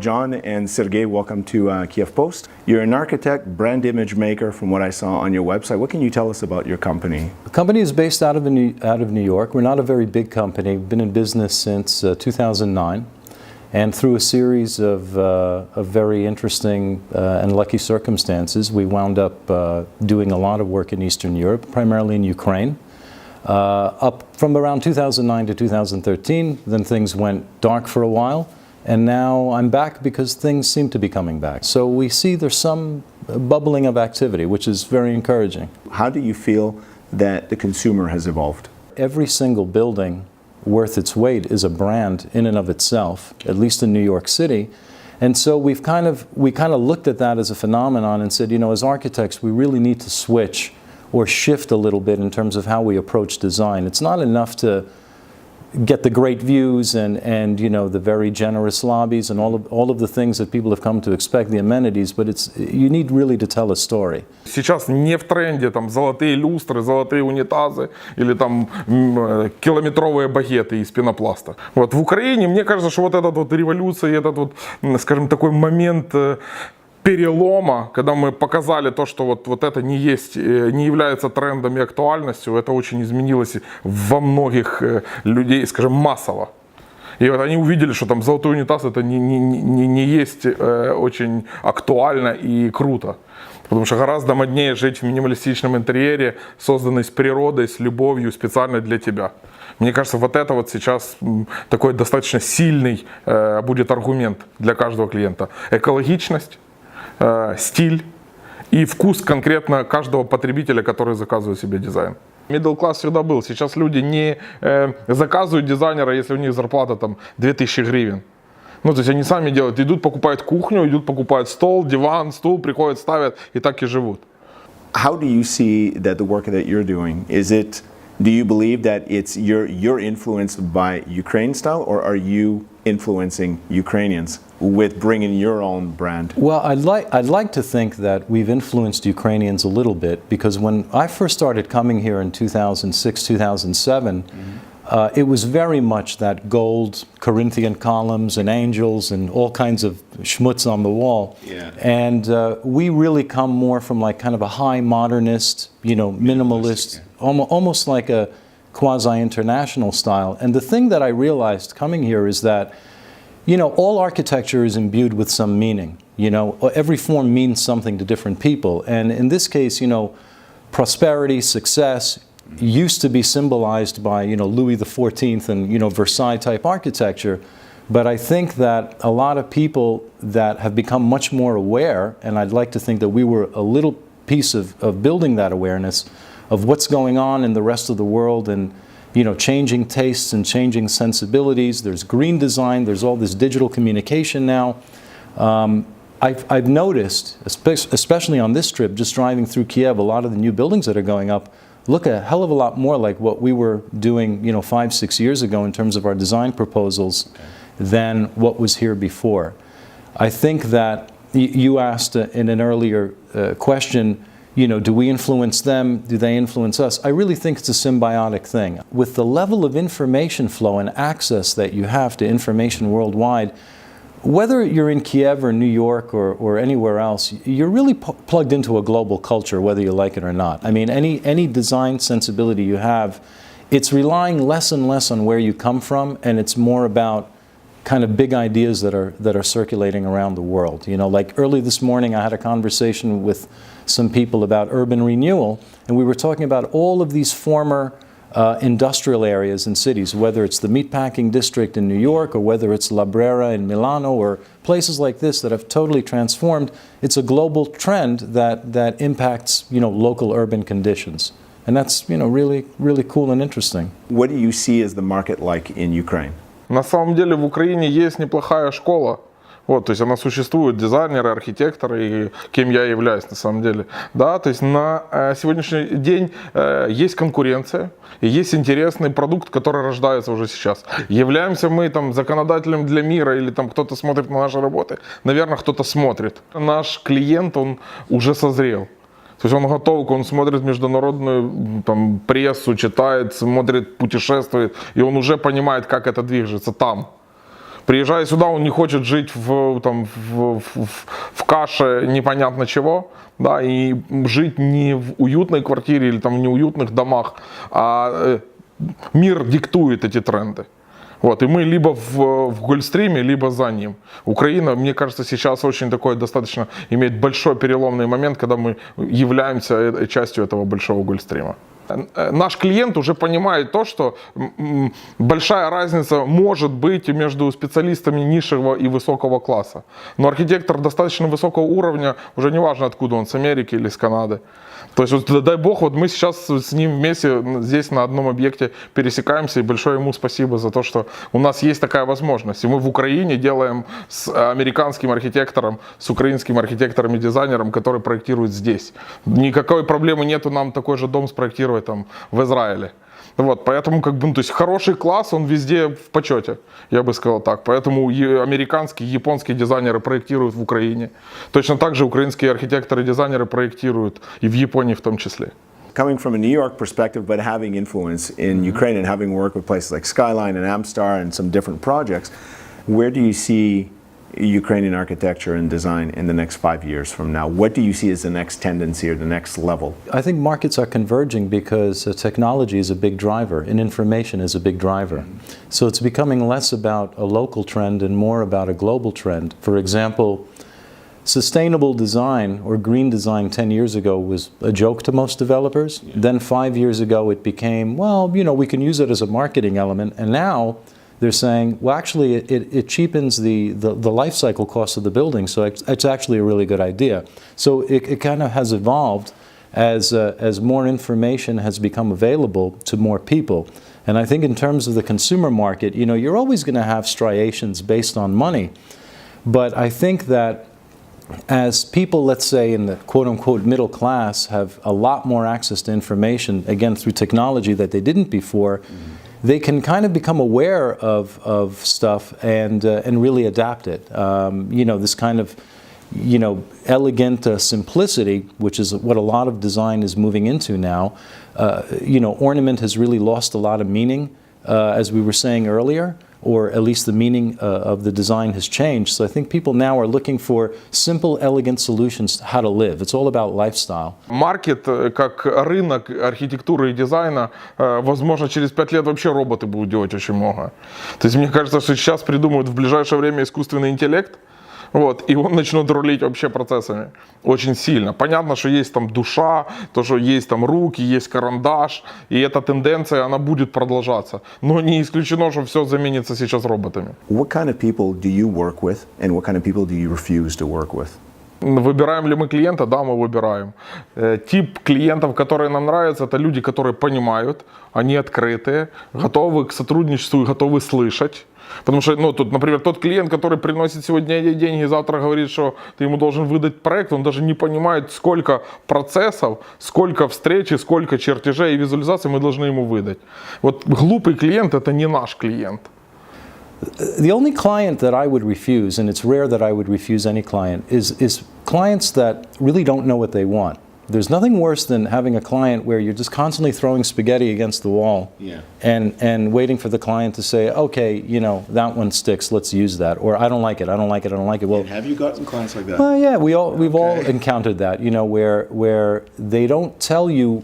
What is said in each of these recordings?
John and Sergey, welcome to Kyiv Post. You're an architect, brand image maker from what I saw on your website. What can you tell us about your company? The company is based out of New York. We're not a very big company. We've been in business since 2009. And through a series of very interesting and lucky circumstances, we wound up doing a lot of work in Eastern Europe, primarily in Ukraine. Up from around 2009 to 2013, then things went dark for a while, and now I'm back because things seem to be coming back. So we see there's some bubbling of activity, which is very encouraging. How do you feel that the consumer has evolved? Every single building worth its weight is a brand in and of itself, at least in New York City. And so we kind of looked at that as a phenomenon and said, you know, as architects, we really need to switch or shift a little bit in terms of how we approach design. It's not enough to get the great views and you know, the very generous lobbies and all of the things that people have come to expect, the amenities, but you need really to tell a story. Сейчас не в тренде там золотые люстры, золотые унитазы или там километровые багеты из пенопласта. Вот в Украине, мне кажется, что вот эта вот революция, этот вот, скажем, такой момент перелома, когда мы показали то, что вот это не является трендом и актуальностью, это очень изменилось во многих людей, скажем, массово. И вот они увидели, что там золотой унитаз это не есть очень актуально и круто. Потому что гораздо моднее жить в минималистичном интерьере, созданный с природой, с любовью, специально для тебя. Мне кажется, вот это вот сейчас такой достаточно сильный будет аргумент для каждого клиента. Экологичность, стиль и вкус конкретно каждого потребителя, который заказывает себе дизайн. Middle class всегда был. Сейчас люди не заказывают дизайнера, если у них зарплата там 2000 гривен. Ну, то есть они сами делают, идут, покупают кухню, идут, покупают стол, диван, стул, приходят, ставят и так и живут. How do you see that the work that you're doing, do you believe that you're influenced by Ukraine style, or are you influencing Ukrainians with bringing your own brand? Well, I'd like to think that we've influenced Ukrainians a little bit, because when I first started coming here in 2006, 2007, it was very much that gold Corinthian columns and angels and all kinds of schmutz on the wall. Yeah. And we really come more from like kind of a high modernist, you know, minimalist, almost like a quasi-international style. And the thing that I realized coming here is that, you know, all architecture is imbued with some meaning. You know, every form means something to different people. And in this case, you know, prosperity, success used to be symbolized by, you know, Louis XIV and, you know, Versailles type architecture. But I think that a lot of people that have become much more aware, and I'd like to think that we were a little piece of building that awareness of what's going on in the rest of the world, and, you know, changing tastes and changing sensibilities. There's green design, there's all this digital communication now. I've noticed, especially on this trip, just driving through Kyiv, a lot of the new buildings that are going up look a hell of a lot more like what we were doing, you know, 5-6 years ago in terms of our design proposals than what was here before. I think that you asked in an earlier question, you know, do we influence them? Do they influence us? I really think it's a symbiotic thing. With the level of information flow and access that you have to information worldwide, whether you're in Kyiv or New York or anywhere else, you're really plugged into a global culture, whether you like it or not. I mean, any design sensibility you have, it's relying less and less on where you come from, and it's more about kind of big ideas that are circulating around the world. You know, like early this morning, I had a conversation with some people about urban renewal, and we were talking about all of these former industrial areas in cities, whether it's the meatpacking district in New York or whether it's La Brera in Milano or places like this that have totally transformed. It's a global trend that impacts, you know, local urban conditions. And that's, you know, really, really cool and interesting. What do you see as the market like in Ukraine? На самом деле в Украине есть неплохая школа. Вот, то есть она существует, дизайнеры, архитекторы, и кем я являюсь на самом деле. Да, то есть на сегодняшний день есть конкуренция, и есть интересный продукт, который рождается уже сейчас. Являемся мы там законодателем для мира, или там кто-то смотрит на наши работы? Наверное, кто-то смотрит. Наш клиент, он уже созрел. То есть он готов, он смотрит международную там, прессу, читает, смотрит, путешествует, и он уже понимает, как это движется там. Приезжая сюда, он не хочет жить в каше непонятно чего, да, и жить не в уютной квартире или там в неуютных домах, а мир диктует эти тренды. Вот, и мы либо в Гольфстриме, либо за ним. Украина, мне кажется, сейчас очень такой достаточно имеет большой переломный момент, когда мы являемся частью этого большого Гольфстрима. Наш клиент уже понимает то, что большая разница может быть между специалистами низшего и высокого класса. Но архитектор достаточно высокого уровня, уже не важно откуда он, с Америки или с Канады. То есть, вот, дай бог, вот мы сейчас с ним вместе здесь на одном объекте пересекаемся, и большое ему спасибо за то, что у нас есть такая возможность. И мы в Украине делаем с американским архитектором, с украинским архитектором и дизайнером, который проектирует здесь. Никакой проблемы нету нам такой же дом спроектировать там в Израиле. Вот, поэтому, как бы, ну, то есть хороший класс, он везде в почете, я бы сказал так. Поэтому американские, японские дизайнеры проектируют в Украине. Точно так же украинские архитекторы и дизайнеры проектируют и в Японии в том числе. Coming from a New York perspective, but having influence in Ukraine and having worked with places like Skyline and Mr and some different projects, where do you see Ukrainian architecture and design in the next 5 years from now? What do you see as the next tendency or the next level? I think markets are converging because technology is a big driver and information is a big driver. So it's becoming less about a local trend and more about a global trend. For example, sustainable design or green design 10 years ago was a joke to most developers. Then 5 years ago it became, well, you know, we can use it as a marketing element. And now they're saying, well, actually, it cheapens the life cycle cost of the building, so it's actually a really good idea. So it kind of has evolved as more information has become available to more people. And I think in terms of the consumer market, you know, you're always going to have striations based on money. But I think that as people, let's say, in the quote-unquote middle class have a lot more access to information, again, through technology that they didn't before, they can kind of become aware of stuff and really adapt it. You know, this kind of, you know, elegant simplicity, which is what a lot of design is moving into now. You know, ornament has really lost a lot of meaning, as we were saying earlier, or at least the meaning of the design has changed. So I think people now are looking for simple, elegant solutions to how to live. It's all about lifestyle. Маркет, как рынок архитектуры и дизайна, возможно, через 5 лет вообще роботы будут делать очень много. То есть мне кажется, что сейчас придумают в ближайшее время искусственный интеллект, вот, и он начнет рулить вообще процессами очень сильно. Понятно, что есть там душа, то, что есть там руки, есть карандаш, и эта тенденция, она будет продолжаться. Но не исключено, что все заменится сейчас роботами. What kind of people do you work with, and what kind of people do you refuse to work with? Выбираем ли мы клиента? Да, мы выбираем. Тип клиентов, которые нам нравятся, это люди, которые понимают, они открытые, готовы к сотрудничеству и готовы слышать. Потому что, ну, тут, например, тот клиент, который приносит сегодня деньги и завтра говорит, что ты ему должен выдать проект, он даже не понимает, сколько процессов, сколько встреч, сколько чертежей и визуализаций мы должны ему выдать. Вот глупый клиент – это не наш клиент. The only client that I would refuse, and it's rare that I would refuse any client, is clients that really don't know what they want. There's nothing worse than having a client where you're just constantly throwing spaghetti against the wall and waiting for the client to say, okay, you know, that one sticks, let's use that. Or I don't like it, I don't like it, I don't like it. Well, And have you gotten clients like that? Well, yeah, we've all encountered that, you know, where they don't tell you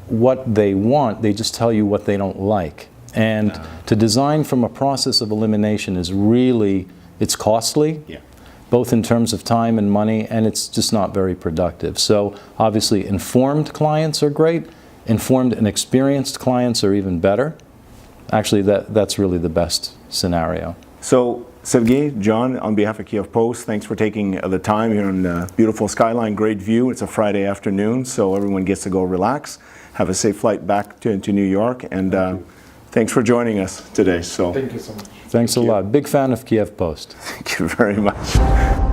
what they want, they just tell you what they don't like. And to design from a process of elimination is really, it's costly. Both in terms of time and money, and it's just not very productive. So obviously informed clients are great. Informed and experienced clients are even better. Actually, that's really the best scenario. So, Sergey, John, on behalf of Kyiv Post, thanks for taking the time here on beautiful Skyline, great view. It's a Friday afternoon, so everyone gets to go relax. Have a safe flight back to New York, and thanks for joining us today. So, Thank you so much. Thanks a lot. Big fan of Kyiv Post. thank you very much.